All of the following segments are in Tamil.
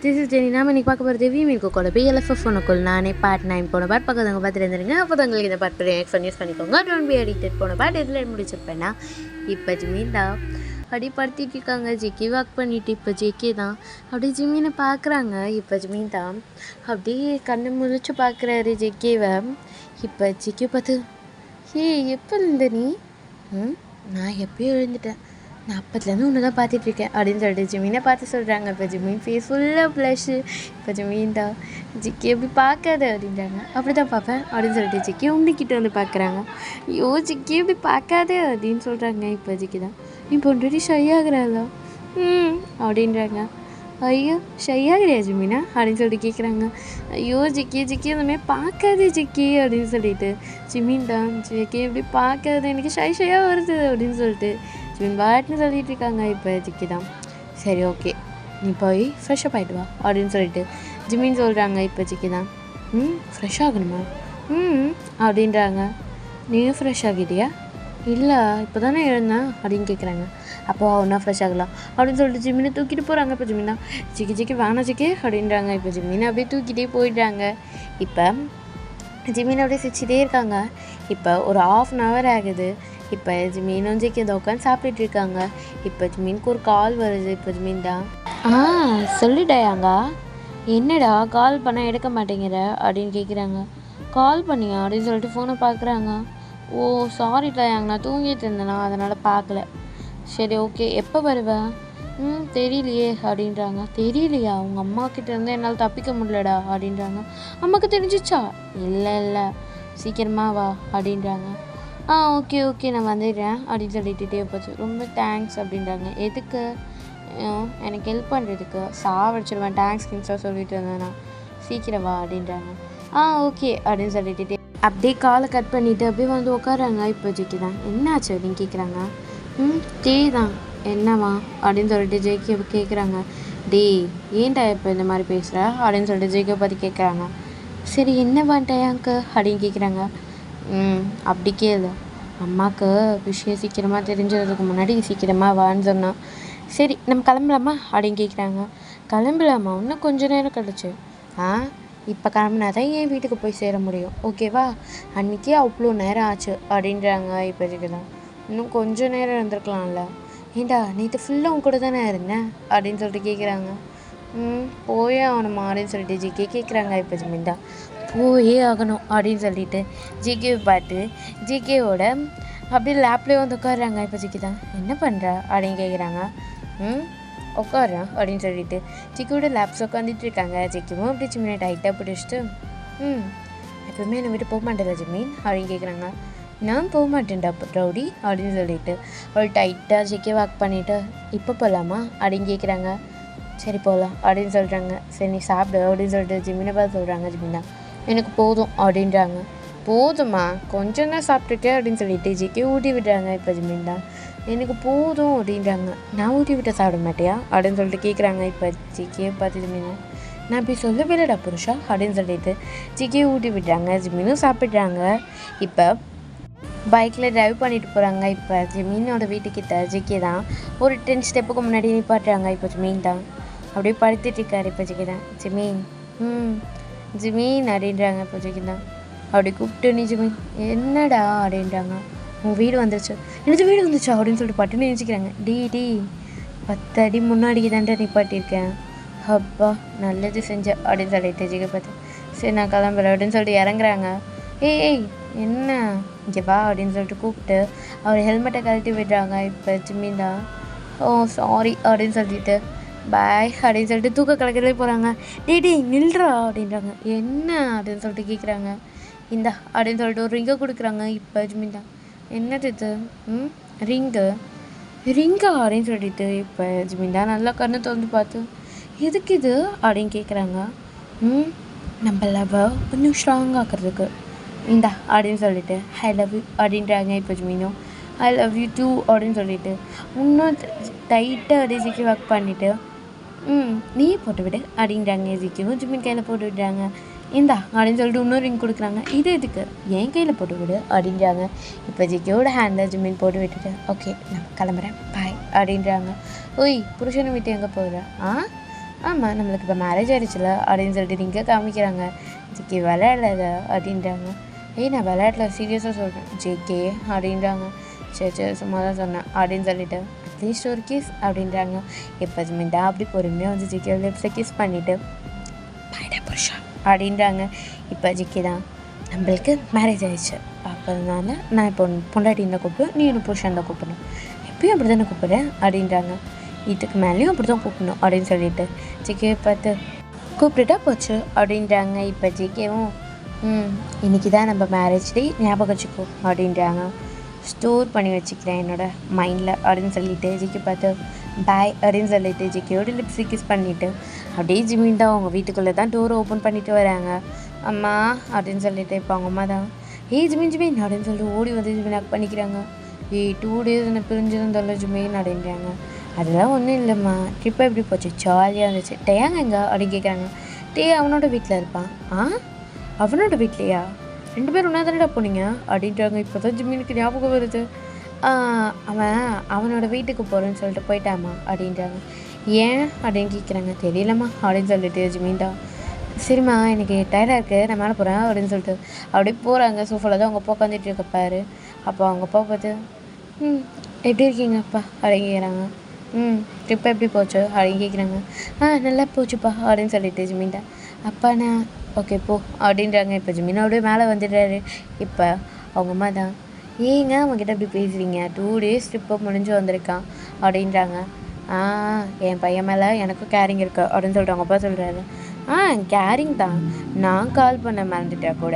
This is Jenny. நாம இன்னைக்கு பார்க்க போகிறது விமீனுக்குள்ள பிஎல்எஃப்எஃப் ஒன்றுக்குள் நானே பார்ட் 9 போன பாட் பக்கத்தவங்க பார்த்துட்டு இருந்துருங்க. அப்போ தான் உங்களுக்கு இந்த பாட் எக்ஸ்பன் யூஸ் பண்ணிக்கோங்க. Don't be addicted. போன பாட் எதில் முடிச்சிருப்பேன்னா இப்போ ஜிமீன்டா அப்படி படுத்திட்டு இருக்காங்க. ஜிக்கி வாக் பண்ணிட்டு இப்போ ஜிக்கி தான் அப்படியே ஜிமீனை பார்க்குறாங்க. இப்போ ஜிமீன் தான் அப்படியே கண்ணை முழிச்சு பார்க்குறாரு ஜிக்கிவை. இப்போ ஜிக்கி பார்த்து எப்போ இருந்த நீ? நான் எப்பயோ எழுந்துட்டேன், நான் அப்பத்துலேருந்து ஒன்று தான் பார்த்துட்ருக்கேன் அப்படின்னு சொல்லிட்டு ஜிமீனை பார்த்து சொல்கிறாங்க. இப்போ ஜிமீன் ஃபேஸ் ஃபுல்லாக ப்ளஷ்ஷு. இப்போ ஜிமீன் தான் ஜிக்கி எப்படி பார்க்காத அப்படின்றாங்க. அப்படி தான் பார்ப்பேன் அப்படின்னு சொல்லிட்டு ஜிக்கி உண்டிக்கிட்ட வந்து பார்க்குறாங்க. ஐயோ ஜிக்கி எப்படி பார்க்காத அப்படின்னு சொல்கிறாங்க. இப்போ ஜிக்கி தான் நீ பொண்ணுடி ஷை ஆகுறாளா அப்படின்றாங்க. ஐயோ ஷை ஆகிறியா ஜிமீனா அப்படின்னு சொல்லிட்டு கேட்குறாங்க. ஐயோ ஜிக்கி அந்தமாதிரி பார்க்காதே ஜிக்கி அப்படின்னு சொல்லிட்டு ஜிமீன் தான் ஜிக்கி எப்படி பார்க்காது, எனக்கு ஷையாக வருது அப்படின்னு சொல்லிட்டு ஜிமின் பாட்டுன்னு சொல்லிட்டு இருக்காங்க. இப்போ ஜிக்கி தான் சரி ஓகே நீ போய் ஃப்ரெஷ்ஷப் ஆகிட்டு வா அப்படின்னு சொல்லிட்டு ஜிமின் சொல்கிறாங்க. இப்போ ஜிக்கி தான் ஃப்ரெஷ் ஆகணுமா அப்படின்றாங்க. நீயும் ஃப்ரெஷ் ஆகிட்டியா? இல்லை இப்போ தானே எழுந்தேன் அப்படின்னு கேட்குறாங்க. அப்போ ஒன்றா ஃப்ரெஷ் ஆகலாம் அப்படின்னு சொல்லிட்டு ஜிமினை தூக்கிட்டு போகிறாங்க. இப்போ ஜிமின் தான் ஜிக்கி வேணாம் ஜிக்கி அப்படின்றாங்க. இப்போ ஜிமினை அப்படியே தூக்கிட்டே போயிடுறாங்க. இப்போ ஜிமின் அப்படியே சிரிச்சிட்டே இருக்காங்க. இப்போ ஒரு 1/2 hour ஆகுது. இப்போ ஜிமீனும் ஜிக்கி இதை உட்காந்து சாப்பிட்டுட்டு இருக்காங்க. இப்போ ஜிமீனுக்கு ஒரு கால் வருது. இப்போ ஜிமீன் தான் சொல்லிட்டாயாங்க, என்னடா கால் பண்ணால் எடுக்க மாட்டேங்கிற அப்படின்னு கேட்குறாங்க. கால் பண்ணியா அப்படின்னு சொல்லிட்டு ஃபோனை பார்க்குறாங்க. ஓ சாரி டயாங்க, நான் தூங்கிட்டு இருந்தேனா அதனால் பார்க்கல. சரி ஓகே எப்போ வருவேன்? தெரியலையே அப்படின்றாங்க. தெரியலையா? உங்கள் அம்மா கிட்ட இருந்து என்னால் தப்பிக்க முடியலடா அப்படின்றாங்க. அம்மாவுக்கு தெரிஞ்சிச்சா? இல்லை சீக்கிரமா வா அப்படின்றாங்க. ஓகே நான் வந்துடுறேன் அப்படின்னு சொல்லிட்டு போச்சு. ரொம்ப தேங்க்ஸ் அப்படின்றாங்க. எதுக்கு? எனக்கு ஹெல்ப் பண்ணுறதுக்கு. சாவடிச்சிடுவேன் தேங்க்ஸ்கிங்ஸாக சொல்லிட்டு இருந்தேண்ணா, சீக்கிரம் வா அப்படின்றாங்க. ஓகே அப்படின்னு சொல்லிட்டு அப்படியே காலை கட் பண்ணிவிட்டு அப்படியே வந்து உட்காராங்க. இப்போ ஜிக்கி தான் என்னாச்சு அப்படின்னு கேட்குறாங்க. டீ தான். என்னவா அப்படின்னு சொல்லிட்டு ஜேகே கேட்குறாங்க. ஏன்டா இப்போ இந்த மாதிரி பேசுகிற அப்படின்னு சொல்லிட்டு ஜேகே பார்த்து கேட்குறாங்க. சரி என்ன பண்ணிட்டாயாங்க அப்படின்னு கேட்குறாங்க. அப்படி கேளு, அம்மாவுக்கு விஷயம் சீக்கிரமாக தெரிஞ்சதுக்கு முன்னாடி சீக்கிரமாக வான்னு சொன்னான். சரி நம்ம கிளம்பலாமா அப்படின்னு கேட்குறாங்க. கிளம்பலாமா? இன்னும் கொஞ்சம் நேரம் கழிச்சு. இப்போ கிளம்புனா தான் என் வீட்டுக்கு போய் சேர முடியும், ஓகேவா? அன்றைக்கி அவ்வளோ நேரம் ஆச்சு அப்படின்றாங்க. இப்போதைக்கு தான் இன்னும் கொஞ்சம் நேரம் இருந்திருக்கலாம்ல. ஏண்டா நேற்று ஃபுல்லாக உன் கூட தானே இருந்தேன் அப்படின்னு சொல்லிட்டு கேட்குறாங்க. போயே ஆகணுமா அப்படின்னு சொல்லிட்டு ஜிகே கேட்குறாங்க. இப்போ ஜிமின் தான் போயே ஆகணும் அப்படின்னு சொல்லிட்டு ஜிகேவை பார்த்து ஜிகேவோட அப்படியே லேப்லேயே வந்து உட்காடுறாங்க. இப்போ ஜிக்கி தான் என்ன பண்ணுற அப்படின்னு கேட்குறாங்க. உட்காடுறேன் அப்படின்னு சொல்லிட்டு ஜிக்கியோட லேப்ஸ் உட்காந்துட்டு இருக்காங்க. ஜிக்கியும் அப்படி ஜிமினை டைட்டாக பிடிச்சிட்டு எப்பவுமே என்னை விட்டு போக மாட்டேன் ஜிமின் அப்படின்னு கேட்குறாங்க. நான் போக மாட்டேன்டா ரவுடி அப்படின்னு சொல்லிட்டு ஒரு டைட்டாக ஜிக்கே வாக் பண்ணிவிட்டு இப்போ போகலாமா அப்படின்னு கேட்குறாங்க. சரி போகலாம் அப்படின்னு சொல்கிறாங்க. சரி நீ சாப்பிடு அப்படின்னு சொல்லிட்டு ஜிமினை பார்த்து சொல்கிறாங்க. ஜிமின் தான் எனக்கு போதும் அப்படின்றாங்க. போதுமா? கொஞ்சம் தான் சாப்பிட்ருக்கேன் அப்படின்னு சொல்லிட்டு ஜிக்கே ஊட்டி விடுறாங்க. இப்போ ஜிமின் தான் எனக்கு போதும் அப்படின்றாங்க. நான் ஊட்டி விட்ட சாப்பிட மாட்டியா அப்படின்னு சொல்லிட்டு கேட்குறாங்க. இப்போ ஜிக்கே பார்த்து ஜிமின் நான் இப்படி சொல்லவே இல்லைடா புருஷா அப்படின்னு சொல்லிட்டு ஜிக்கே ஊட்டி விடுறாங்க. ஜிமினும் சாப்பிட்றாங்க. இப்போ பைக்கில் ட்ரைவ் பண்ணிட்டு போகிறாங்க. இப்போ ஜிமீனோட வீட்டுக்கிட்ட ஜிக்கே தான் ஒரு 10 ஸ்டெப்புக்கு முன்னாடி நிப்பாட்டுறாங்க. இப்போ ஜிமீன் தான் அப்படியே படுத்துட்டு இருக்காரு. இப்போ ஜிக்கே தான் ஜிமீன் அப்படின்றாங்க. இப்போ ஜிக்கே தான் அப்படி கூப்பிட்டு நீ ஜிமீன் என்னடா அப்படின்றாங்க. உங்கள் வீடு வந்துருச்சு. எனக்கு வீடு வந்துச்சா அப்படின்னு சொல்லிட்டு பட்டுன்னு நினச்சிக்கிறாங்க. டி 10 அடி முன்னாடிக்கு தான்டா நிப்பாட்டியிருக்கேன். அப்பா நல்லது செஞ்ச அப்படின்னு சொல்லிட்டு ஜிக்கே பார்த்து சரி நான் கிளம்புறேன் அப்படின்னு சொல்லிட்டு இறங்குறாங்க. ஏய் என்ன இங்கே வா அப்படின்னு சொல்லிட்டு கூப்பிட்டு அவர் ஹெல்மெட்டை கழட்டி விடுறாங்க. இப்போ ஜிமின் தான் சாரி அப்படின்னு சொல்லிட்டு பாய் அப்படின்னு சொல்லிட்டு தூக்க கலக்கிறதே போகிறாங்க. டே நில்றா அப்படின்றாங்க. என்ன அப்படின்னு சொல்லிட்டு கேட்குறாங்க. இந்தா அப்படின்னு சொல்லிட்டு ஒரு ரிங்கை கொடுக்குறாங்க. இப்போ ஜிமின் தான் என்னது இது? ரிங்கா அப்படின்னு சொல்லிட்டு இப்போ ஜிமின் தான் நல்லா கண்ணு திறந்து பார்த்து எதுக்கு இது அப்படின்னு கேட்குறாங்க. நம்ம லவ் இன்னும் ஸ்ட்ராங் ஆக்கிறதுக்கு இந்தா அப்படின்னு சொல்லிட்டு ஐ லவ் யூ அப்படின்றாங்க. இப்போ ஜிமினும் ஐ லவ் யூ டூ அப்படின்னு சொல்லிட்டு இன்னும் டைட்டாக அப்படியே ஜிக்கி ஒர்க் பண்ணிவிட்டு நீ போட்டு விடு அப்படின்றாங்க. ஜிக்கியும் ஜிமின் கையில் போட்டு விடுறாங்க. இந்தா அப்படின்னு சொல்லிட்டு இன்னொரு ரிங் கொடுக்குறாங்க. இது எதுக்கு? என் கையில் போட்டு விடு அப்படின்றாங்க. இப்போ ஜிக்கியோட ஹேண்டில் ஜிமின் போட்டு விட்டுட்டு ஓகே நான் கிளம்புறேன் பாய் அப்படின்றாங்க. ஓய் புருஷனை விட்டு எங்கே போகிற? ஆமாம் நம்மளுக்கு இப்போ மேரேஜ் ஆகிடுச்சுல அப்படின்னு சொல்லிட்டு நீங்கள் காமிக்கிறாங்க. ஜேகே விளையாடல அப்படின்றாங்க. நான் விளையாடல சீரியஸாக சொல்கிறேன் ஜேகே அப்படின்றாங்க. சரி சும்மா தான் சொன்னேன் அப்படின்னு சொல்லிட்டு அட்லீஸ்ட் ஒரு கிஸ் அப்படின்றாங்க. இப்போ ஜிமின்டா அப்படி பொறுமையாக வந்து ஜேகே லிப்ஸை கிஸ் பண்ணிவிட்டு பாய்டா புருஷா அப்படின்றாங்க. இப்போ ஜிக்கி தான் நம்மளுக்கு மேரேஜ் ஆகிடுச்சு, அப்போதுனால நான் இப்போ பொண்டாட்டின்னு தான் கூப்பிடுவேன், நீ என்ன புருஷன் தான் கூப்பிடணும், எப்பயும் அப்படி தானே கூப்பிட்றேன் அப்படின்றாங்க. இதுக்கு மேலேயும் அப்படி தான் கூப்பிடணும் அப்படின்னு சொல்லிட்டு ஜிக்கேவை பார்த்து கூப்பிட்டுட்டா போச்சு அப்படின்றாங்க. இப்போ ஜிக்கேவும் இன்றைக்கி தான் நம்ம மேரேஜ் டே ஞாபகம் வச்சுக்கோ அப்படின்றாங்க. ஸ்டோர் பண்ணி வச்சுக்கிறேன் என்னோடய மைண்டில் அப்படின்னு சொல்லிவிட்டு ஜிக்கே பார்த்து பாய் அப்படின்னு சொல்லிவிட்டு ஜிக்கேயோட லிப்ஸி கிஸ் பண்ணிவிட்டு அப்படியே ஜிமின் தான் அவங்க வீட்டுக்குள்ளே தான் டோரை ஓப்பன் பண்ணிவிட்டு வராங்க. அம்மா அப்படின்னு சொல்லிட்டு இப்போ அவங்க அம்மா தான் ஜிமின் அப்படின்னு சொல்லிட்டு ஓடி வந்து ஜிமின் ஹக் பண்ணிக்கிறாங்க. 2 days என்ன பிரிஞ்சிருந்தால ஜிமின் அப்படின்றாங்க. அதெல்லாம் ஒன்றும் இல்லைம்மா, ட்ரிப்பை எப்படி போச்சு, ஜாலியாக இருந்துச்சு. டேயாங்க எங்க அப்படின்னு கேட்குறாங்க. டே அவனோட வீட்டில் இருப்பான். அவனோட வீட்லையா, 2 பேரும் ஒன்றா தானடா போனீங்க அப்படின்றாங்க. இப்போ தான் ஜிமினுக்கு ஞாபகம் வருது. அவனோட வீட்டுக்கு போகிறேன்னு சொல்லிட்டு போயிட்டாமா அப்படின்றாங்க. ஏன் அப்படின்னு கேட்குறாங்க. தெரியலம்மா அப்படின்னு சொல்லிட்டு ஜிமின் தான் சரிம்மா எனக்கு டயர்டாக இருக்குது நான் மேலே போகிறேன் அப்படின்னு சொல்லிட்டு அப்படியே போகிறாங்க. சோஃபாவில் தான் அவங்க அப்பா உட்காந்துட்டு இருப்பாரு. அப்போ அவங்க அப்பா பார்த்து எப்படி இருக்கீங்க அப்பா அப்படின்னு கேட்குறாங்க. ட்ரிப் எப்படி போச்சு அப்படின்னு கேட்குறாங்க. நல்லா போச்சுப்பா அப்படின்னு சொல்லிட்டு ஜிமின்டா அப்பா நான் ஓகே போ அப்படின்றாங்க. இப்போ ஜிமின் அப்படியே மேலே வந்துடுறாரு. இப்போ அவங்க அம்மா தான் அவங்ககிட்ட அப்படி பேசுகிறீங்க, 2 days ட்ரிப்பை முடிஞ்சு வந்திருக்கான் அப்படின்றாங்க. என் பையன் மேலே எனக்கும் கேரிங் இருக்கு அப்படின்னு சொல்லிட்டு அவங்க அப்பா சொல்கிறாரு. கேரிங் தான், நான் கால் பண்ண மறந்துட்டேன் கூட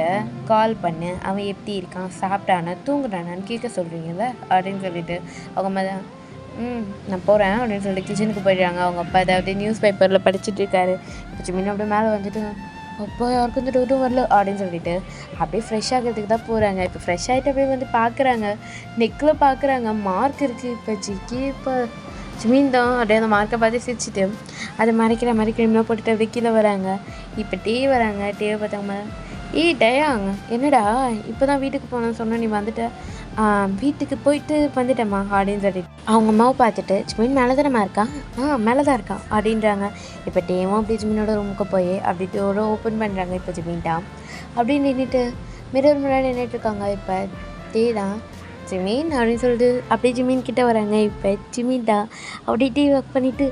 கால் பண்ணு, அவன் எப்படி இருக்கான், சாப்பிட்டானா தூங்குறானான்னு கேட்க சொல்கிறீங்கல்ல அப்படின்னு சொல்லிட்டு அவங்க அம்மா தான் நான் போகிறேன் அப்படின்னு சொல்லிட்டு கிச்சனுக்கு போயிடுறாங்க. அவங்க அப்பா ஏதாவது நியூஸ் பேப்பரில் படிச்சுட்டு இருக்காரு. இப்போ ஜிமின் அப்படியே மேலே வந்துட்டு அப்போ யாருக்கும் இந்த டவுட்டும் வரல அப்படின்னு சொல்லிட்டு அப்படியே ஃப்ரெஷ் ஆகிறதுக்கு தான் போகிறாங்க. இப்போ ஃப்ரெஷ் ஆகிட்டு அப்படியே வந்து பார்க்குறாங்க, நெக்கில் பார்க்குறாங்க மார்க் இருக்குது. இப்போ ஜிக்கி இப்போ ஜிமின் தான் அப்படியே அந்த மார்க்கை பார்த்து சிரிச்சிட்டு அதை மறைக்கிற மாதிரி கிரிமினல் போட்டுட்டு அப்படியே கீழே வராங்க. இப்போ டே வராங்க. டேவை பார்த்தாங்க. டேயாங்க என்னடா இப்போ தான் வீட்டுக்கு போகணும்னு சொன்னால் நீ வந்துட்ட, வீட்டுக்கு போயிட்டு வந்துட்டேம்மா அப்படின்னு சொல்லிட்டு அவங்க அம்மாவை பார்த்துட்டு ஜிமின் மேலே தானம்மா இருக்கான், மேலே தான் இருக்கான் அப்படின்றாங்க. இப்போ டேவும் அப்படி ஜிமினோட ரூமுக்கு போய் அப்படி டோரை ஓப்பன் பண்ணுறாங்க. இப்போ ஜிமின்டா அப்படி நின்றுட்டு மிரர் முன்னாடி நின்றுட்டுருக்காங்க. இப்போ டே தான் ஜிமின் அப்படின்னு சொல்லிட்டு அப்படியே ஜிமின் கிட்டே வராங்க. இப்போ ஜிமின்டா அப்படியே டீ ஒர்க் பண்ணிவிட்டு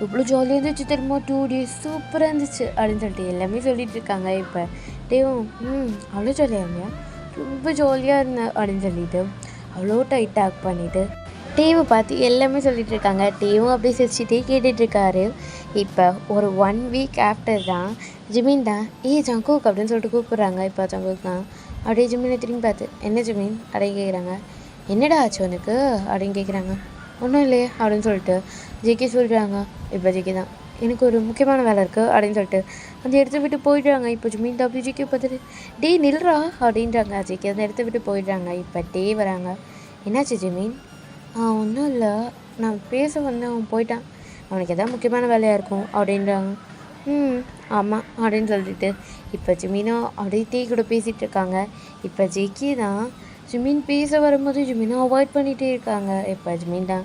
இவ்வளோ ஜாலியாக இருந்துச்சு தெரியுமா, 2 days சூப்பராக இருந்துச்சு அப்படின்னு சொல்லிட்டு எல்லாமே சொல்லிகிட்டு இருக்காங்க. இப்போ டேவும் அவ்வளோ ஜாலியாக இருந்தியா, ரொம்ப ஜாலியாக இருந்தேன் அப்படின்னு சொல்லிட்டு அவ்வளோ டைட் ஹக் பண்ணிவிட்டு டேவை பார்த்து எல்லாமே சொல்லிகிட்டு இருக்காங்க. டேவும் அப்படியே சிரிச்சுட்டே கேட்டுட்ருக்காரு. இப்போ ஒரு 1 week ஆஃப்டர் தான் ஜிமின் தான் ஜங்குக் அப்படின்னு சொல்லிட்டு கூப்பிட்றாங்க. இப்போ ஜங்குக் தான் அப்படியே ஜிமினை திரும்பி பார்த்து என்ன ஜிமின் அப்படின்னு கேட்குறாங்க. என்னடா ஆச்சு உனக்கு அப்படின்னு கேட்குறாங்க. ஒன்றும் இல்லையே அப்படின்னு சொல்லிட்டு ஜேகே சொல்கிறாங்க. இப்போ ஜேகே தான் எனக்கு ஒரு முக்கியமான வேலை இருக்குது அப்படின்னு சொல்லிட்டு அந்த இடத்த விட்டு போயிடுறாங்க. இப்போ ஜிமின் தான் அப்படி ஜேகே பார்த்துட்டு நில்றா அப்படின்றாங்க. ஜேகே அந்த இடத்த விட்டு போயிடுறாங்க. இப்போ டே வராங்க. என்னாச்சு ஜிமின்? ஒன்றும் இல்லை, நான் பேச வந்தேன், அவன் போயிட்டான், அவனுக்கு எதாவது முக்கியமான வேலையாக இருக்கும் அப்படின்றாங்க. ஆமாம் அப்படின்னு சொல்லிட்டு இப்போ ஜிமினும் அப்படியே டீ கூட பேசிகிட்டு இருக்காங்க. இப்போ ஜேகே தான் ஜிமின் பேச வரும்போது ஜிமினை அவாய்ட் பண்ணிகிட்டே இருக்காங்க. இப்போ ஜிமின் தான்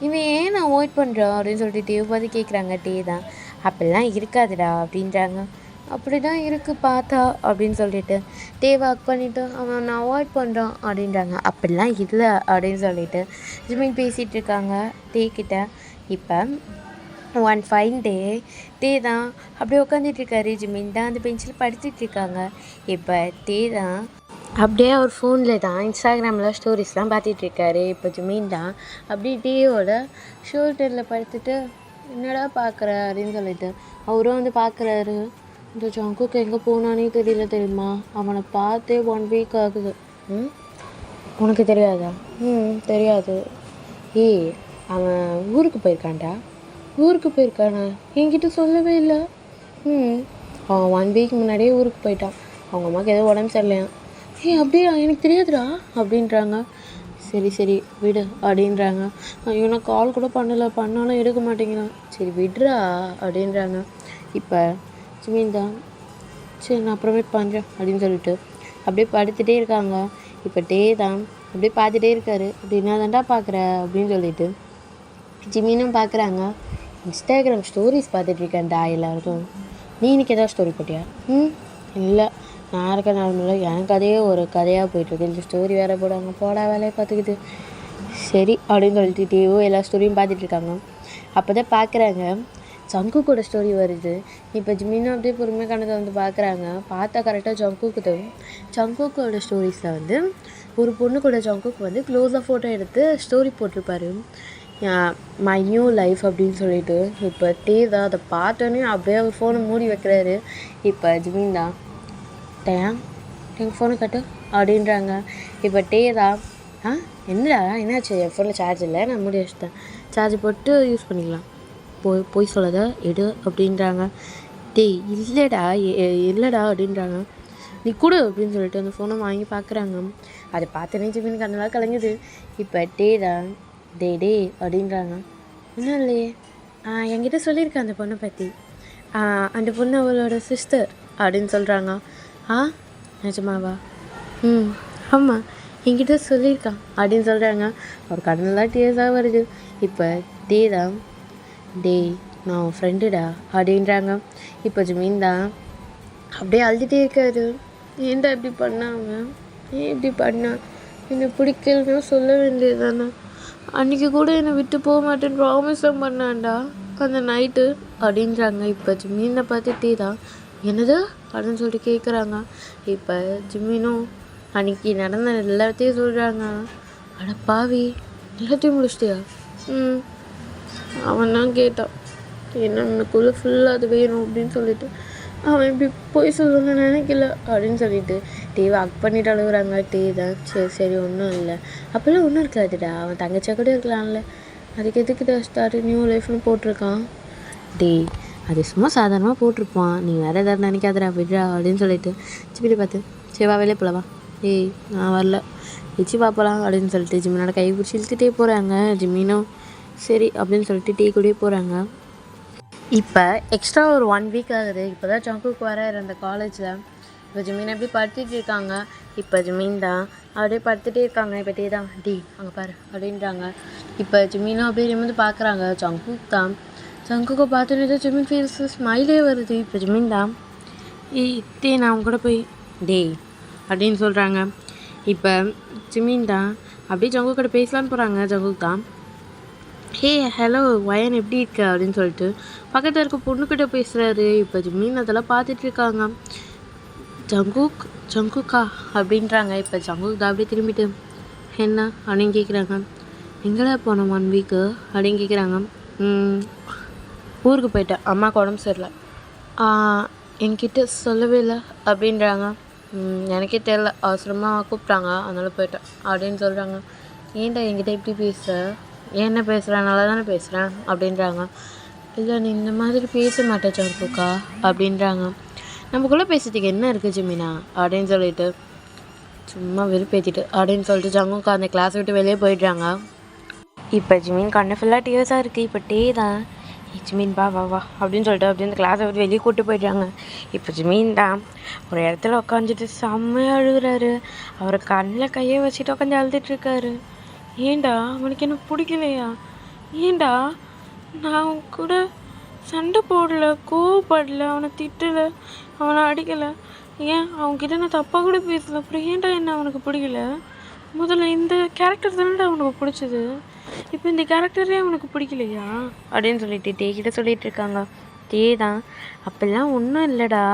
இவன் ஏன் நான் அவாய்ட் பண்ணுறான் அப்படின்னு சொல்லிட்டு டேவை பார்த்து கேட்குறாங்க. டே தான் அப்படிலாம் இருக்காதுடா அப்படின்றாங்க. அப்படி தான் இருக்குது பார்த்தா அப்படின்னு சொல்லிட்டு டேவை ஹக் பண்ணிவிட்டு அவன் நான் அவாய்ட் பண்ணுறான் அப்படின்றாங்க. அப்படிலாம் இல்லை அப்படின்னு சொல்லிட்டு ஜிமின் பேசிகிட்டு இருக்காங்க டே கிட்ட. இப்போ 1 fine day டே தான் அப்படியே உட்காந்துட்ருக்காரு. ஜிமின் தான் அந்த பெஞ்சில் படிச்சுட்ருக்காங்க. இப்போ டே தான் அப்படியே அவர் ஃபோனில் தான் இன்ஸ்டாகிராமில் ஸ்டோரிஸ்லாம் பார்த்துட்ருக்காரு. இப்போ ஜிமின் தான் அப்படியே டேயோட ஷோல்டரில் படுத்துட்டு என்னடா பார்க்குற அப்படின்னு சொல்லிட்டு அவரும் வந்து பார்க்குறாரு. இந்த ஜங்குக்கு எங்கே போனானே தெரியல தெரியுமா, அவனை பார்த்தே 1 week ஆகுது. உனக்கு தெரியாதா? தெரியாது. அவன் ஊருக்கு போயிருக்கான்டா. ஊருக்கு போயிருக்கானா? என்கிட்ட சொல்லவே இல்லை. அவன் 1 week முன்னாடியே ஊருக்கு போயிட்டான். அவங்க அம்மாவுக்கு ஏதோ உடம்பு சரியில்லையா. அப்படியா, எனக்கு தெரியாதுடா அப்படின்றாங்க. சரி விடு அப்படின்றாங்க. இவனை கால் கூட பண்ணாலும் எடுக்க மாட்டேங்கிறான். சரி விடுறா அப்படின்றாங்க. இப்போ ஜிமின் தான் சரி நான் அப்புறமேட்டு பண்ணுறேன் அப்படின்னு சொல்லிட்டு அப்படியே படுத்துகிட்டே இருக்காங்க. இப்போ டே தான் அப்படியே பார்த்துட்டே இருக்காரு. அப்படி என்ன தாண்டா பார்க்குற அப்படின்னு சொல்லிட்டு ஜிமினும் பார்க்குறாங்க. இன்ஸ்டாகிராம் ஸ்டோரிஸ் பார்த்துட்ருக்கேன்டா எல்லாருக்கும். நீ இன்னைக்கு ஏதாவது ஸ்டோரி போட்டியா? இல்லை, நான் இருக்க நார்மலாக எனக்கு அதே ஒரு கதையாக போயிட்டுருக்கு. இந்த ஸ்டோரி வேறு போடாங்க, போடா வேலையை பார்த்துக்குது. சரி அப்படின்னு சொல்லிட்டு டிவியோ எல்லா ஸ்டோரியும் பார்த்துட்ருக்காங்க. அப்போ தான் பார்க்குறாங்க ஜங்குக்கோட ஸ்டோரி வருது. இப்போ ஜிமினும் அப்படியே பொறுமையாக கணத்தை வந்து பார்க்குறாங்க. பார்த்தா கரெக்டாக ஜங்குக்கோட ஸ்டோரிஸில் வந்து ஒரு பொண்ணு கூட ஜங்குக்கு வந்து க்ளோஸாக ஃபோட்டோ எடுத்து ஸ்டோரி போட்டிருப்பாரு, மை நியூ லைஃப் அப்படின்னு சொல்லிட்டு. இப்போ தேதா அதை பார்த்தோன்னே அப்படியே அவர் ஃபோனை மூடி வைக்கிறாரு. இப்போ ஜிமின் தான் டேன் எங்கள் ஃபோனை கட்டு அப்படின்றாங்க. இப்போ டேதா என்னடா என்னாச்சு, என் ஃபோனில் சார்ஜ் இல்லை, நான் மூடி வச்சுட்டேன், சார்ஜ் போட்டு யூஸ் பண்ணிக்கலாம், போய் சொல்லாத எடு அப்படின்றாங்க. டேய் இல்லைடா அப்படின்றாங்க. நீ கொடு அப்படின்னு சொல்லிட்டு அந்த ஃபோனை வாங்கி பார்க்குறாங்க. அதை பார்த்தோன்னே ஜிமின் கண்ணெல்லாம் கலங்குது. இப்போ டே அப்படின்றாங்க. இன்னும் இல்லையே, என்கிட்ட சொல்லியிருக்கேன் அந்த பொண்ணை பற்றி, அந்த பொண்ணு அவளோட சிஸ்டர் அப்படின்னு சொல்கிறாங்க. நிஜமாவா? ஆமாம், என்கிட்ட சொல்லியிருக்கான் அப்படின்னு சொல்கிறாங்க. ஒரு கண்ணெல்லாம் டீஸாக வருது. இப்போ டேய் நான் உன் ஃப்ரெண்டுடா அப்படின்றாங்க. இப்போ ஜிமின் தான் அப்படியே அழுதுகிட்டே இருக்காரு. ஏன்டா இப்படி பண்ணாங்க, ஏன் இப்படி பண்ணா, என்னை பிடிக்கலன்னு சொல்ல வேண்டியது தானே, அன்றைக்கி கூட என்னை விட்டு போக மாட்டேன்னு ப்ராமிஸும் பண்ணான்டா அந்த நைட்டு அப்படின்றாங்க. இப்போ ஜிமினை பார்த்துட்டே தான் என்னது அப்படின்னு சொல்லிட்டு கேட்குறாங்க. இப்போ ஜிமினும் அன்றைக்கி நடந்த எல்லாத்தையும் சொல்கிறாங்க. அட பாவி, எல்லாத்தையும் முடிச்சிட்டியா? அவன் தான் கேட்டான், என்ன உனக்குள்ளே ஃபுல்லாக அது வேணும் அப்படின்னு சொல்லிட்டு, அவன் இப்படி போய் சொல்லணும்னு நினைக்கல அப்படின்னு சொல்லிட்டு டேவை அக் பண்ணிட்டு அழுகுறாங்க. தான் சரி ஒன்றும் இல்லை, அப்போல்லாம் ஒன்றும் இருக்காதுடா, அவன் தங்கச்சியாக கூட இருக்கலாம்ல, அதுக்கு எதுக்கு ஸ்டார்ட் நியூ லைஃப்னு போட்டிருக்கான். அது சும்மா சாதாரணமாக போட்டிருப்பான், நீ வேறு ஏதாவது நினைக்காதடா விட்றா அப்படின்னு சொல்லிட்டு சிப்பிடி பார்த்து சிவா வெளியே போலவா, நான் வரல, வச்சு பார்ப்பலாம் அப்படின்னு சொல்லிட்டு ஜிமினோட கை பிடிச்சி இழுத்துட்டே போகிறாங்க. ஜிமினும் சரி அப்படின்னு சொல்லிட்டு டீ கூடயே போகிறாங்க. இப்போ எக்ஸ்ட்ரா ஒரு 1 வீக் ஆகுது. இப்போ தான் ஜங்குக்கு வர அந்த காலேஜில். இப்போ ஜிமின் அப்படியே படுத்துட்டு இருக்காங்க. இப்போ ஜிமின் தான் அப்படியே படுத்துகிட்டே இருக்காங்க. இப்போ தான் அங்கே பாரு அப்படின்றாங்க. இப்போ ஜிமினும் அப்படியே நிமிர்ந்து பார்க்குறாங்க. ஜங்குக்கு பார்த்துட்டு ஜிமின் ஃபேஸ் ஸ்மைலே வருது. இப்போ ஜிமின் தான் நான் அவங்க கூட போய் அப்படின்னு சொல்கிறாங்க. இப்போ ஜிமின் தான் அப்படியே ஜங்கு கூட பேசலான்னு போகிறாங்க. ஜங்குக்கு தான் ஹலோ வயன் எப்படி இருக்க அப்படின்னு சொல்லிட்டு பக்கத்தில் இருக்க பொண்ணுக்கிட்ட பேசுகிறாரு. இப்போ ஜிமின் அதெல்லாம் பார்த்துட்ருக்காங்க. ஜங்குக்கா அப்படின்றாங்க. இப்போ ஜங்குக்கு தான் அப்படியே திரும்பிட்டு என்ன அப்படின்னு கேட்குறாங்க. எங்கடா போனோம் 1 வீக்கு அப்படின்னு கேட்குறாங்க. ஊருக்கு போயிட்டேன், அம்மாவுக்கு உடம்பு சரியில்லை, என்கிட்ட சொல்லவே இல்லை அப்படின்றாங்க. எனக்கே தெரில, அவசரமாக கூப்பிட்டாங்க அதனால போயிட்டேன் அப்படின்னு சொல்கிறாங்க. ஏன்டா என்கிட்ட எப்படி பேசுகிற, என்ன பேசுகிறேன், நல்லா தானே பேசுகிறேன் அப்படின்றாங்க. இல்லை நீ இந்த மாதிரி பேச மாட்டேன் ஜங்குக்கா அப்படின்றாங்க. நமக்குள்ளே பேசுறதுக்கு என்ன இருக்குது ஜிமினா அப்படின்னு சொல்லிட்டு சும்மா வெறுப்பேற்றிட்டு அப்படின்னு சொல்லிட்டு ஜங்குக்கா அந்த கிளாஸ் விட்டு வெளியே போயிடுறாங்க. இப்போ ஜிமின் கண்ணு ஃபுல்லாக டீயர்ஸாக இருக்குது. இப்போ தான் ஜிமின் வா அப்படின்னு சொல்லிட்டு அப்படி அந்த கிளாஸை விட்டு வெளியே கூப்பிட்டு போயிடுறாங்க. இப்போ ஜிமின் தான் ஒரு இடத்துல உட்காந்துட்டு செம்மையாக அழுகுறாரு. அவர் கண்ணில் கையை வச்சுட்டு உட்காந்து அழுதுட்டுருக்காரு. ஏண்டா அவனுக்கு என்ன பிடிக்கலையா, ஏண்டா நான் அவன் கூட சண்டை போடலை, கோவப்படலை, அவனை திட்டலை, அவனை அடிக்கலை, ஏன் அவன்கிட்ட நான் தப்பாக கூட பேசலை, அப்புறம் ஏன்டா என்ன அவனுக்கு பிடிக்கல, முதல்ல இந்த கேரக்டர் தானடா அவனுக்கு பிடிச்சது, இப்போ இந்த கேரக்டரே அவனுக்கு பிடிக்கலையா அப்படின்னு சொல்லிட்டு கிட்ட சொல்லிகிட்டு இருக்காங்க. தான் அப்பெல்லாம் ஒன்றும் இல்லைடா,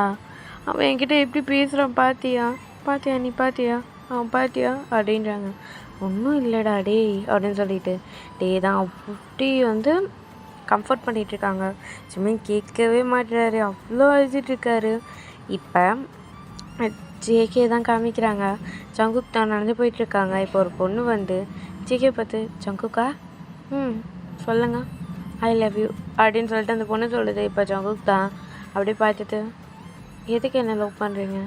அவன் என்கிட்ட எப்படி பேசுகிறான் பாத்தியா நீ பாத்தியா அவன் பாத்தியா அப்படின்றாங்க. ஒன்றும் இல்லைடா அப்படின்னு சொல்லிட்டு தான் அப்படி வந்து கம்ஃபர்ட் பண்ணிகிட்ருக்காங்க. ஜிமின் கேட்கவே மாட்டுறாரு, அவ்வளோ அழுதுட்ருக்காரு. இப்போ ஜேகே தான் காமிக்கிறாங்க. ஜங்குக் தான் நடந்து போயிட்டுருக்காங்க. இப்போ ஒரு பொண்ணு வந்து ஜேகே பார்த்து ஜங்குக்கா சொல்லுங்க ஐ லவ் யூ அப்படின்னு சொல்லிட்டு அந்த பொண்ணு சொல்லுது. இப்போ ஜங்குக் தான் அப்படியே பார்த்துட்டு எதுக்கு என்ன லவ் பண்ணுறீங்க,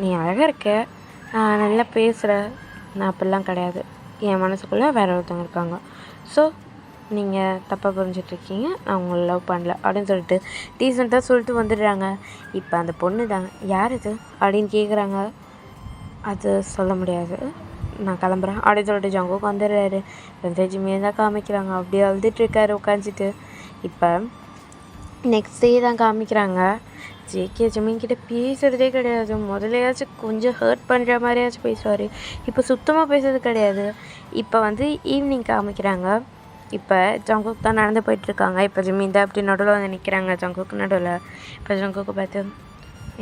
நீ அழகாக இருக்க, நல்லா பேசுகிற, நான் அப்படிலாம் கிடையாது, என் மனசுக்குள்ளே வேறு ஒருத்தவங்க இருக்காங்க, ஸோ நீங்கள் தப்பாக புரிஞ்சிட்ருக்கீங்க, நான் உங்களை லவ் பண்ணல அப்படின்னு சொல்லிட்டு டீசெண்டாக சொல்லிட்டு வந்துடுறாங்க. இப்போ அந்த பொண்ணு தான் யார் இது அப்படின்னு கேட்குறாங்க. அது சொல்ல முடியாது, நான் கிளம்புறேன் அப்படின்னு சொல்லிட்டு ஜங்குக்கு வந்துடுறாரு. ஜிம்மியை தான் காமிக்கிறாங்க. அப்படியே அழுதுட்டுருக்காரு உட்காந்துட்டு. இப்போ நெக்ஸ்ட் டே தான் காமிக்கிறாங்க. ஜேகே ஜமீன் கிட்ட பேசுகிறதே கிடையாது. முதலையாச்சும் கொஞ்சம் ஹர்ட் பண்ணுற மாதிரியாச்சும் பேசுவார். இப்போ சுத்தமாக பேசுறது கிடையாது. இப்போ வந்து ஈவினிங் காமிக்கிறாங்க. இப்போ ஜங்குக் தான் நடந்து போயிட்டுருக்காங்க. இப்போ ஜமீன் தான் அப்படி நடுவில் வந்து நிற்கிறாங்க ஜங்குக்கு நடுவில். இப்போ ஜங்குக்கு பார்த்து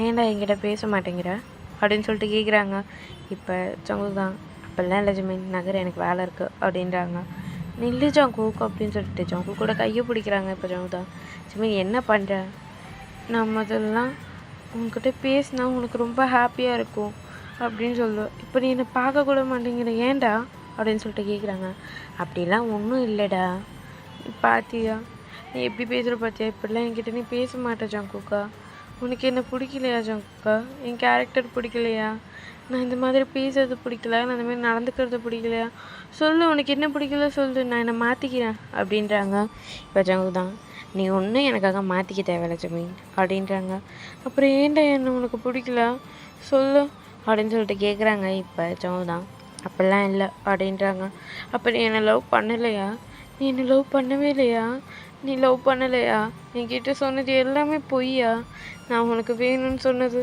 ஏன்டா என்கிட்ட பேச மாட்டேங்கிற அப்படின்னு சொல்லிட்டு கேட்குறாங்க. இப்போ ஜங்குக் தான் அப்படிலாம் இல்லை ஜமீன், நகர் எனக்கு வேலை இருக்குது அப்படின்றாங்க. நில்லு ஜங்குக் அப்படின்னு சொல்லிட்டு ஜங்குக் கூட கையை பிடிக்கிறாங்க. இப்போ ஜங்குக் தான் ஜமீன் என்ன பண்ணுற, நான் முதல்லாம் உங்ககிட்ட பேசினா உனக்கு ரொம்ப ஹாப்பியாக இருக்கும் அப்படின்னு சொல்லுவேன். இப்போ நீ என்னை பார்க்கக்கூட மாட்டேங்கிற, ஏன்டா அப்படின்னு சொல்லிட்டு கேட்குறாங்க. அப்படிலாம் ஒன்றும் இல்லைடா, பார்த்தியா நீ எப்படி பேசுகிற பார்த்தியா, இப்படிலாம் என்கிட்ட நீ பேச மாட்டே ஜங்குக்கா. உனக்கு என்ன பிடிக்கலையா ஜங்குக்கா, என் கேரக்டர் பிடிக்கலையா, நான் இந்த மாதிரி பேசுறது பிடிக்கல, நான் இந்த மாதிரி நடந்துக்கிறது பிடிக்கலையா, சொல்லு உனக்கு என்ன பிடிக்கல சொல்லு, நான் என்னை மாற்றிக்கிறேன் அப்படின்றாங்க. இப்போ ஜங்குக் தான் நீ ஒன்றும் எனக்காக மாற்றிக்க தேவையில்ல ஜமீன் அப்படின்றாங்க. அப்புறம் ஏன்டா என்ன உனக்கு பிடிக்கல சொல்லு அப்படின்னு சொல்லிட்டு கேட்குறாங்க. இப்போ ஜங்குக் தான் அப்படிலாம் இல்லை அப்படின்றாங்க. அப்போ நீ என்னை லவ் பண்ணலையா, நீ என்னை லவ் பண்ணவே இல்லையா, நீ லவ் பண்ணலையா, என்கிட்ட சொன்னது எல்லாமே பொய்யா, நான் உனக்கு வேணும்னு சொன்னது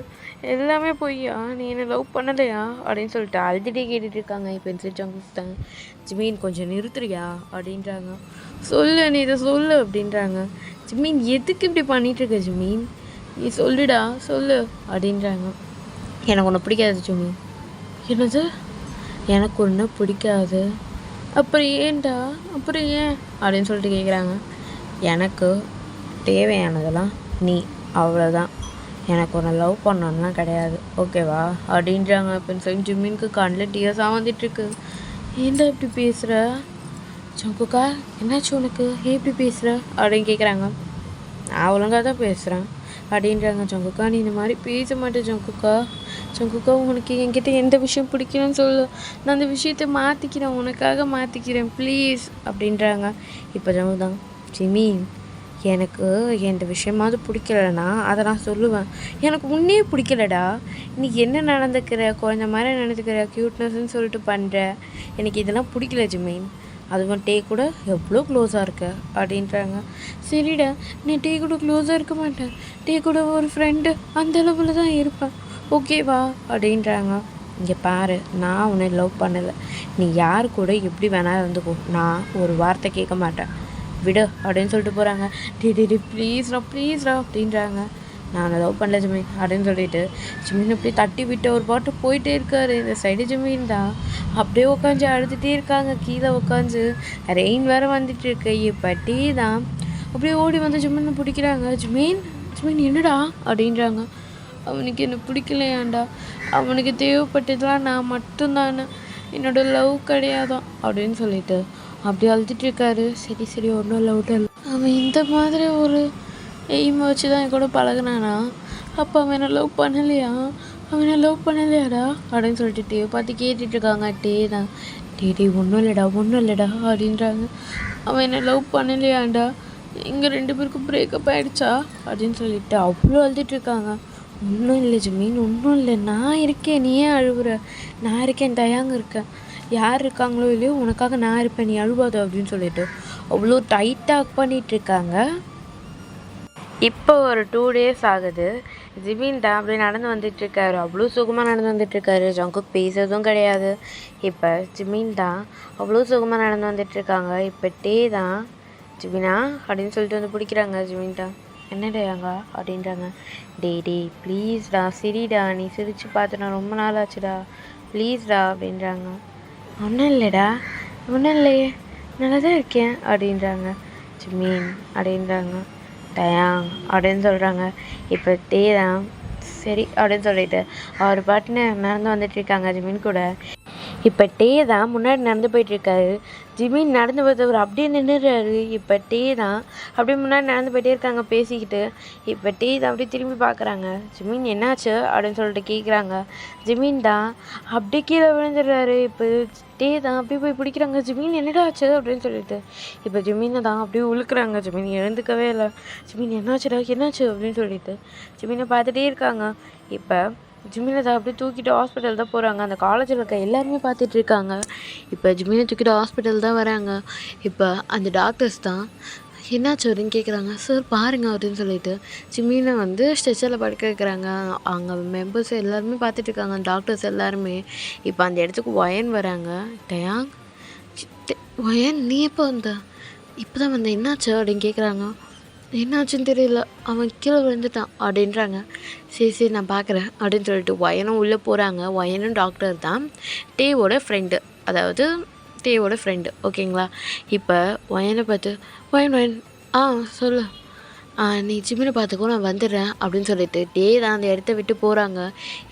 எல்லாமே பொய்யா, நீ என்னை லவ் பண்ணலையா அப்படின்னு சொல்லிட்டு அழுதுகிட்டே கேட்டுட்ருக்காங்க. இப்போ ஜங்குக் தான் ஜிமீன் கொஞ்சம் நிறுத்துறியா அப்படின்றாங்க. சொல்லு நீ இதை சொல்லு அப்படின்றாங்க. ஜிமீன் எதுக்கு இப்படி பண்ணிகிட்ருக்க ஜிமீன், நீ சொல்லுடா சொல்லு அப்படின்றாங்க. எனக்கு ஒன்று பிடிக்காது ஜிமீன். என்னது எனக்கு ஒன்று பிடிக்காது, அப்புறம் ஏன்டா, அப்புறம் ஏன் அப்படின்னு சொல்லிட்டு கேட்குறாங்க. எனக்கு தேவையானதெல்லாம் நீ, அவ்வளோதான், எனக்கு ஒன்று லவ் பண்ணணும்லாம் கிடையாது, ஓகேவா அப்படின்றாங்க. அப்படின்னு சொல்லி ஜிம்மினுக்கு கண்ணில் டியர்ஸாக வந்துட்டுருக்கு. ஏன்டா இப்படி பேசுகிற ஜங்குக்கா, என்னாச்சு உனக்கு, ஏன் இப்படி பேசுகிற அப்படின்னு கேட்குறாங்க. நான் ஒழுங்காக தான் பேசுகிறேன் அப்படின்றாங்க. ஜங்குக்கா நீ இந்த மாதிரி பேச மாட்டேன் ஜங்குக்கா, ஜங்குக்கா உனக்கு என்கிட்ட எந்த விஷயம் பிடிக்கணும்னு சொல்லு, நான் அந்த விஷயத்தை மாற்றிக்கிறேன், உனக்காக மாற்றிக்கிறேன் ப்ளீஸ் அப்படின்றாங்க. இப்போ ஜங்குக் தான் ஜிமீன் எனக்கு எந்த விஷயமாவது பிடிக்கலன்னா அதை நான் சொல்லுவேன், எனக்கு முன்னே பிடிக்கலடா, நீ என்ன நடந்துக்கிற, குழந்த மாதிரி நடந்துக்கிற, க்யூட்னஸ்ன்னு சொல்லிட்டு பண்ணுற, எனக்கு இதெல்லாம் பிடிக்கல ஜிமீன், அதுவும் டே கூட எவ்வளோ க்ளோஸாக இருக்க அப்படின்றாங்க. சரிடா நீ டே கூட க்ளோஸாக இருக்க மாட்டேன், டே கூட ஒரு ஃப்ரெண்டு அந்த அளவில் தான் இருப்பேன், ஓகேவா அப்படின்றாங்க. இங்கே பாரு, நான் உன்னை லவ் பண்ணலை, நீ யார் கூட எப்படி வேணாலும் இருந்துக்கோ, நான் ஒரு வார்த்தை கேட்க மாட்டேன், விடு அப்படின்னு சொல்லிட்டு போகிறாங்க. டே ப்ளீஸ்ரா அப்படின்றாங்க. நான் லவ் பண்ணல ஜமீன் அப்படின்னு சொல்லிட்டு ஜமீன் அப்படியே தட்டி விட்டு ஒரு பாட்டு போயிட்டே இருக்காரு. இந்த சைடு ஜமீன் தான் அப்படியே உட்காந்து அழுதுகிட்டே இருக்காங்க. கீழே உட்காந்து ரெயின் வேறு வந்துட்டு இருக்கு. இப்போ டீ தான் அப்படியே ஓடி வந்து ஜமீனை பிடிக்கிறாங்க. ஜமீன் என்னடா அப்படின்றாங்க. அவனுக்கு என்ன பிடிக்கலையாண்டா, அவனுக்கு தேவைப்பட்டதெல்லாம் நான் மட்டும்தானே, என்னோட லவ் கிடையாதான் அப்படின்னு சொல்லிட்டு அப்படியே அழுதுட்டு இருக்காரு. சரி ஒன்றும் லவ் இல்லை, அவன் இந்த மாதிரி ஒரு எய்மை வச்சு தான் என் கூட பழகினானா, அப்போ அவனை லவ் பண்ணலையாடா அப்படின்னு சொல்லிட்டு டே பார்த்து கேட்டுட்ருக்காங்க. டே தான் டே ஒன்றும் இல்லைடா அப்படின்றாங்க. அவன் என்னை லவ் பண்ணலையாண்டா, எங்கள் 2 பேருக்கும் பிரேக்கப் ஆகிடுச்சா அப்படின்னு சொல்லிட்டு அவ்வளோ அழுதுட்ருக்காங்க. ஒன்றும் இல்லை ஜமீன், ஒன்றும் இல்லை, நான் இருக்கேன், நீ ஏன் அழுகுற, நான் இருக்கேன், டயாங்க இருக்கேன், யார் இருக்காங்களோ இல்லையோ உனக்காக நான் இருப்பேன், நீ அழுவாத அப்படின்னு சொல்லிட்டு அவ்வளோ டைட்டாக பண்ணிகிட்ருக்காங்க. இப்போ ஒரு 2 days ஆகுது. ஜிமின் தான் அப்படி நடந்து வந்துட்டுருக்காரு. அவ்வளோ சுகமாக நடந்து வந்துட்டுருக்காரு. ஜங்குக் பேசுறதும் கிடையாது. இப்போ ஜிமின் தான் அவ்வளோ சுகமாக நடந்து வந்துட்டுருக்காங்க. இப்போ டே தான் ஜிமினா அப்படின்னு சொல்லிட்டு வந்து பிடிக்கிறாங்க. ஜிமின் தான் என்னடையாங்க அப்படின்றாங்க. டே ப்ளீஸ்டா சிரிடா, நீ சிரித்து பார்த்து நான் ரொம்ப நாள் ஆச்சுடா, ப்ளீஸ்டா அப்படின்றாங்க. ஒன்றும் இல்லையே நல்லா தான் இருக்கேன் அப்படின்றாங்க. ஜிமின் அப்படின்றாங்க. டயாங் அப்படின்னு சொல்கிறாங்க. இப்போ டே தான் சரி அப்படின்னு சொல்லிட்டு அவர் பாட்டுன்னு நடந்து வந்துட்டுருக்காங்க ஜிமின் கூட. இப்போ டே தான் முன்னாடி நடந்து போயிட்டுருக்காரு. ஜிமின் நடந்து போகிறவர் அப்படியே நின்றுறாரு. இப்போ டே தான் அப்படியே முன்னாடி நடந்து போயிட்டே இருக்காங்க பேசிக்கிட்டு. இப்போ டே தான் அப்படியே திரும்பி பார்க்குறாங்க. ஜிமின் என்னாச்சு அப்படின்னு சொல்லிட்டு கேட்குறாங்க. ஜிமின் தான் அப்படியே கீழே விழுந்துடுறாரு. இப்போ டே தான் அப்படியே போய் பிடிக்கிறாங்க. ஜிமின் என்னடா ஆச்சு அப்படின்னு சொல்லிட்டு. இப்போ ஜிமினை தான் அப்படியே உழுக்குறாங்க. ஜிமின் எழுந்துக்கவே இல்லை. ஜிமின் என்னாச்சு அப்படின்னு சொல்லிட்டு ஜிமினை பார்த்துட்டே இருக்காங்க. இப்போ ஜிமினை தான் அப்படியே தூக்கிட்டு ஹாஸ்பிட்டல் தான் போகிறாங்க. அந்த காலேஜில் இருக்க எல்லாருமே பார்த்துட்ருக்காங்க. இப்போ ஜிமினை தூக்கிட்டு ஹாஸ்பிட்டல் தான் வராங்க. இப்போ அந்த டாக்டர்ஸ் தான் என்னாச்சு அப்படின்னு கேட்குறாங்க. சார் பாருங்க அப்படின்னு சொல்லிட்டு ஜிம்மினை வந்து ஸ்ட்ரெச்சரில் படுக்க வைக்கிறாங்க. அங்கே மெம்பர்ஸ் எல்லாருமே பார்த்துட்டு இருக்காங்க, டாக்டர்ஸ் எல்லாருமே. இப்போ அந்த இடத்துக்கு ஒயன் வராங்க. டயாங், ஒயன் நீ எப்போ வந்த? இப்போ தான் வந்தேன், என்னாச்சு அப்படின்னு கேட்குறாங்க. என்னாச்சுன்னு தெரியல, அவன் கீழே விழுந்துட்டான் அப்படின்றாங்க. சரி சரி நான் பார்க்குறேன் அப்படின்னு சொல்லிட்டு ஒயனும் உள்ளே போகிறாங்க. ஒயனும் டாக்டர் தான், டேவோட ஃப்ரெண்டு, அதாவது டேவோட ஃப்ரெண்டு, ஓகேங்களா. இப்போ ஒயனை பார்த்து ஒயன் ஒயன் சொல்லு, நீ ஜிம்மினை பார்த்துக்கோ நான் வந்துடுறேன் அப்படின்னு சொல்லிட்டு டே தான் அந்த இடத்த விட்டு போகிறாங்க.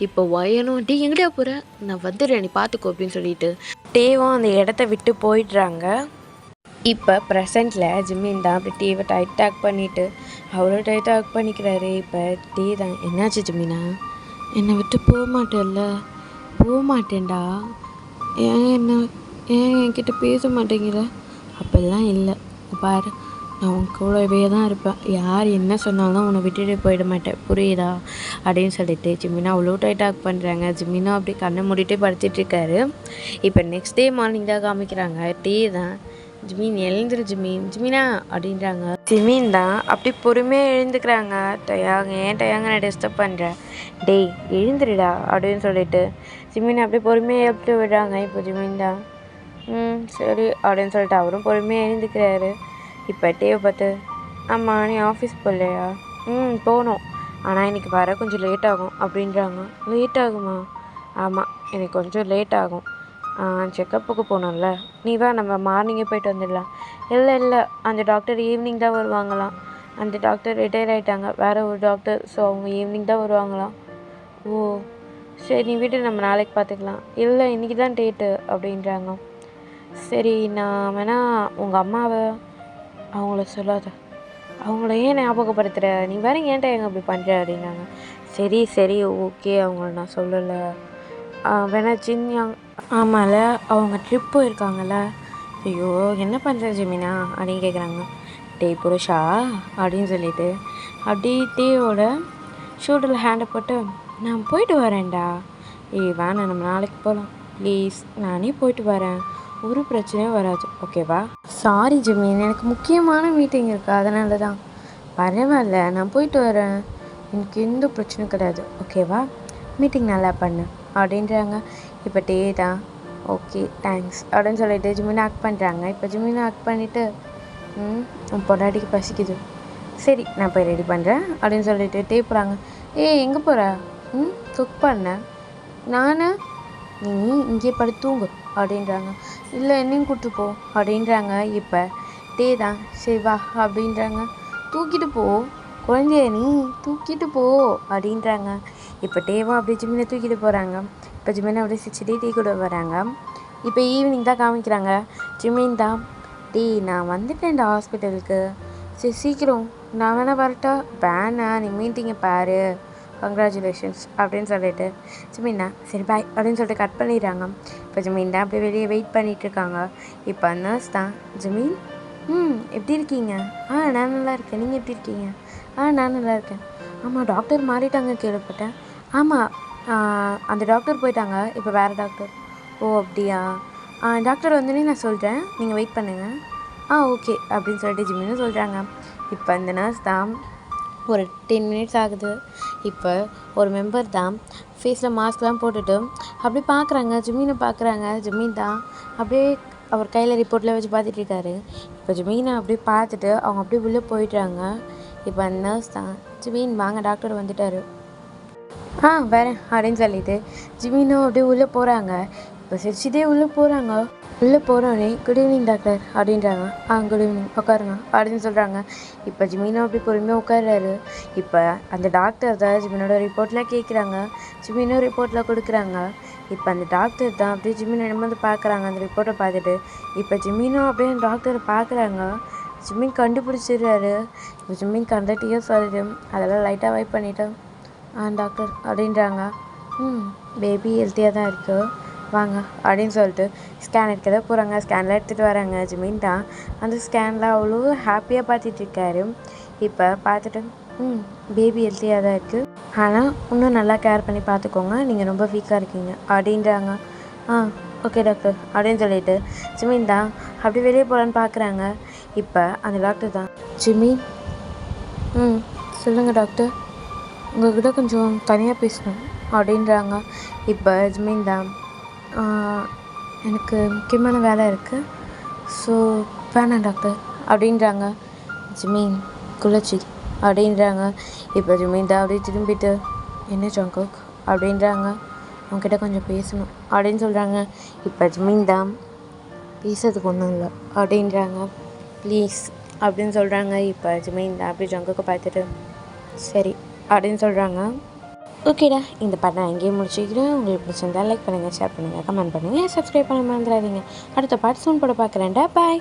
இப்போ ஒயனும் டே எங்கேயா போகிற, நான் வந்துடுறேன் நீ பார்த்துக்கோ அப்படின்னு சொல்லிட்டு டேவும் அந்த இடத்த விட்டு போயிடுறாங்க. இப்போ ப்ரெசண்ட்டில் ஜிம்மின் தான் அப்படி டேவை டைட் ஹக் பண்ணிவிட்டு அவ்வளோ டைட்டாக ஹக் பண்ணிக்கிறாரு. இப்போ டே தான், என்னாச்சு ஜிம்மினா, என்னை விட்டு போக மாட்டேன்ல? போக மாட்டேன்டா, ஏன் என்கிட்ட பேச மாட்டேங்கிற? அப்படிலாம் இல்லை, பாரு நான் உன் கூடவே தான் இருப்பேன், யார் என்ன சொன்னாலும் உன்னை விட்டுட்டு போயிட மாட்டேன், புரியுதா அப்படின்னு சொல்லிட்டு ஜிம்மினா அவ்வளோ டைட்டாக ஹக் பண்ணுறாங்க. ஜிம்மினா அப்படி கண்ணை மூடிட்டு படுத்துட்ருக்காரு. இப்போ நெக்ஸ்ட் டே மார்னிங் தான் காமிக்கிறாங்க. டே தான், ஜிமின் எழுந்துரு ஜிமின், ஜிமினா அப்படின்றாங்க. ஜிமின் தான் அப்படி பொறுமையாக எழுந்துக்கிறாங்க. டயாங்க ஏன் டயாங்க நான் டிஸ்டர்ப் பண்ணுறேன், டேய் எழுந்துருடா அப்படின்னு சொல்லிட்டு ஜிமின் அப்படியே பொறுமையாக எழுப்பிட்டு விடுறாங்க. இப்போ ஜிமின் தான் சரி அப்படின்னு சொல்லிட்டு அவரும் பொறுமையாக எழுந்துக்கிறாரு. இப்போ டேவை பார்த்து, ஆமாம் நீ ஆஃபீஸ் போகலையா? போகணும், ஆனால் இன்றைக்கி வர கொஞ்சம் லேட் ஆகும் அப்படின்றாங்க. லேட் ஆகுமா? ஆமாம் எனக்கு கொஞ்சம் லேட் ஆகும், செக்கப்புக்கு போகணும்ல, நீ வா நம்ம மார்னிங்கே போயிட்டு வந்துடலாம். இல்லை அந்த டாக்டர் ஈவினிங் தான் வருவாங்களாம், அந்த டாக்டர் ரிட்டையர் ஆகிட்டாங்க, வேறு ஒரு டாக்டர், ஸோ அவங்க ஈவினிங் தான் வருவாங்களாம். ஓ சரி நீ வீட்டு நம்ம நாளைக்கு பார்த்துக்கலாம். இல்லை இன்றைக்கி தான் டேட்டு அப்படின்றாங்க. சரி நான் வேணால் உங்கள் அம்மாவை அவங்கள சொல்லாத, அவங்கள ஏன் ஞாபகப்படுத்துகிற, நீ வேறு ஏன்ட்ட எங்கே அப்படி பண்ணுற அப்படின்னாங்க. சரி ஓகே அவங்கள நான் சொல்லலை, வேணா ஜின்யாங், ஆமாம்ல அவங்க ட்ரிப் போயிருக்காங்கல்ல. ஐயோ என்ன பண்ணுற ஜிமினா அப்படின்னு கேட்குறாங்க. டே புருஷா அப்படின்னு சொல்லிட்டு அப்படி டேயோட ஷோல்டரில் ஹேண்டை போட்டு, நான் போயிட்டு வரேன்டா. வேணாம் நம்ம நாளைக்கு போகலாம் ப்ளீஸ், நானே போயிட்டு வரேன், ஒரு பிரச்சனையும் வராது ஓகேவா? சாரி ஜிமின், எனக்கு முக்கியமான மீட்டிங் இருக்குது, அதனால தான். பரவாயில்ல நான் போயிட்டு வரேன், எனக்கு எந்த பிரச்சனையும் கிடையாது ஓகேவா, மீட்டிங் நல்லா பண்ணு அப்படின்றாங்க. இப்போ டே தான் ஓகே தேங்க்ஸ் அப்படின்னு சொல்லிட்டு ஜிமினை ஆக்ட் பண்ணுறாங்க. இப்போ ஜிமினை ஆக்ட் பண்ணிவிட்டு உன் பொண்டாட்டிக்கு பசிக்குது, சரி நான் போய் ரெடி பண்ணுறேன் அப்படின்னு சொல்லிட்டு டே போகிறாங்க. எங்கே போகிற? குக் பண்ண நான், நீ இங்கே படுத்து தூங்கு அப்படின்றாங்க. இல்லை என்னையும் கூப்பிட்டு போ அப்படின்றாங்க. இப்போ டே தான் சரி வா அப்படின்றாங்க. தூக்கிட்டு போ குழந்தைய, நீ தூக்கிட்டு போ அப்படின்றாங்க. இப்போ டேவும் அப்படியே ஜிமினை தூக்கிட்டு போகிறாங்க. இப்போ ஜிமினை அப்படியே சிரிச்சுட்டே டீ கூட வராங்க. இப்போ ஈவினிங் தான் காமிக்கிறாங்க. ஜிமின் தான், டீ நான் வந்துட்டேன்டா ஹாஸ்பிட்டலுக்கு, சரி சீக்கிரம் நான் வேணா வரட்டா? வேணா நீ மீட்டிங்கை பாரு, கங்க்ராச்சுலேஷன்ஸ் அப்படின்னு சொல்லிட்டு ஜிமின்னா சரி பாய் அப்படின்னு சொல்லிட்டு கட் பண்ணிடுறாங்க. இப்போ ஜிமின் தான் அப்படியே வெளியே வெயிட் பண்ணிகிட்ருக்காங்க. இப்போ நர்ஸ் தான், ஜிமின் எப்படி இருக்கீங்க? நான் நல்லா இருக்கேன், நீங்கள் எப்படி இருக்கீங்க? நான் நல்லா இருக்கேன். ஆமாம் டாக்டர் மாறிட்டாங்க கேள்விப்பட்டேன். ஆமாம் அந்த டாக்டர் போயிட்டாங்க, இப்போ வேறு டாக்டர். ஓ அப்படியா, டாக்டர் வந்தோடனே நான் சொல்கிறேன், நீங்கள் வெயிட் பண்ணுங்கள். ஓகே அப்படின்னு சொல்லிட்டு ஜிம்மின்னு சொல்கிறாங்க. இப்போ அந்த நர்ஸ் தான் ஒரு 10 மினிட்ஸ் ஆகுது. இப்போ ஒரு மெம்பர் தான் ஃபேஸில் மாஸ்க்லாம் போட்டுட்டு அப்படியே பார்க்குறாங்க, ஜிம்மினை பார்க்குறாங்க. ஜிம்மின் தான் அப்படியே அவர் கையில் ரிப்போர்ட்டில் வச்சு பார்த்துட்ருக்காரு. இப்போ ஜிம்மினை அப்படியே பார்த்துட்டு அவங்க அப்படியே உள்ளே போயிடுறாங்க. இப்போ அந்த நர்ஸ் தான், ஜிம்மின் வாங்க டாக்டர் வந்துட்டார், வரேன் அப்படின்னு சொல்லிட்டு ஜிம்மினும் அப்படியே உள்ளே போகிறாங்க. இப்போ சிரிச்சிட்டே உள்ளே போகிறாங்க. உள்ளே போகிறோன்னே குட் ஈவினிங் டாக்டர் அப்படின்றாங்க. குட் ஈவினிங் உட்காருங்க அப்படின்னு சொல்கிறாங்க. இப்போ ஜிம்மினும் அப்படி பொறுமையாக உட்கார்றாரு. இப்போ அந்த டாக்டர் தான் ஜிம்மினோட ரிப்போர்ட்லாம் கேட்குறாங்க. ஜிம்மினும் ரிப்போர்ட்லாம் கொடுக்குறாங்க. இப்போ அந்த டாக்டர் தான் அப்படியே ஜிம்மினை வந்து பார்க்குறாங்க அந்த ரிப்போர்ட்டை பார்த்துட்டு. இப்போ ஜிம்மினும் அப்படியே டாக்டரை பார்க்குறாங்க. ஜிம்மின் கண்டுபிடிச்சிடுறாரு. இப்போ ஜிம்மின் கண்டுகிட்டே சொல்லிட்டு அதெல்லாம் லைட்டாக வைப் பண்ணிவிட்டு டாக்டர் அப்படின்றாங்க. பேபி ஹெல்த்தியாக தான் இருக்குது வாங்க அப்படின்னு சொல்லிட்டு ஸ்கேன் எடுக்கதான் போகிறாங்க. ஸ்கேனில் எடுத்துகிட்டு வராங்க. ஜிம்மின் தான் அந்த ஸ்கேனில் அவ்வளோ ஹாப்பியாக பார்த்துட்ருக்காரு. இப்போ பார்த்துட்டு பேபி ஹெல்த்தியாக தான் இருக்குது, ஆனால் இன்னும் நல்லா கேர் பண்ணி பார்த்துக்கோங்க, நீங்கள் ரொம்ப வீக்காக இருக்கீங்க அப்படின்றாங்க. ஓகே டாக்டர் அப்படின்னு சொல்லிட்டு ஜிம்மின் தான் அப்படி வெளியே போகலான்னு பார்க்குறாங்க. இப்போ அந்த டாக்டர் தான் ஜிம்மி சொல்லுங்கள் டாக்டர், உங்கள்கிட்ட கொஞ்சம் தனியாக பேசணும் அப்படின்றாங்க. இப்போ ஜிமின் தான் எனக்கு முக்கியமான வேலை இருக்குது, ஸோ வேணாம் டாக்டர் அப்படின்றாங்க. ஜிமின் குலச்சி அப்படின்றாங்க. இப்போ ஜிமின் தான் அப்படியே திரும்பிட்டு என்ன ஜங்குக் அப்படின்றாங்க, அவங்ககிட்ட கொஞ்சம் பேசணும் அப்படின்னு சொல்கிறாங்க. இப்போ ஜிமின் தான் பேசுறதுக்கு ஒன்றும் இல்லை அப்படின்றாங்க. ப்ளீஸ் அப்படின்னு சொல்கிறாங்க. இப்போ ஜிமின் தான் அப்படி ஜங்குக்கு பார்த்துட்டு சரி அப்படின்னு சொல்கிறாங்க. ஓகேடா, இந்த பாட்டை நான் எங்கேயும் முடிச்சுக்கிறேன். உங்களுக்கு பிடிச்சிருந்தா லைக் பண்ணுங்கள், ஷேர் பண்ணுங்கள், கமெண்ட் பண்ணுங்கள், சப்ஸ்கிரைப் பண்ண மறந்துடாதீங்க. அடுத்த பாட்டு சூன் போட பார்க்குறேன்டா. பாய்.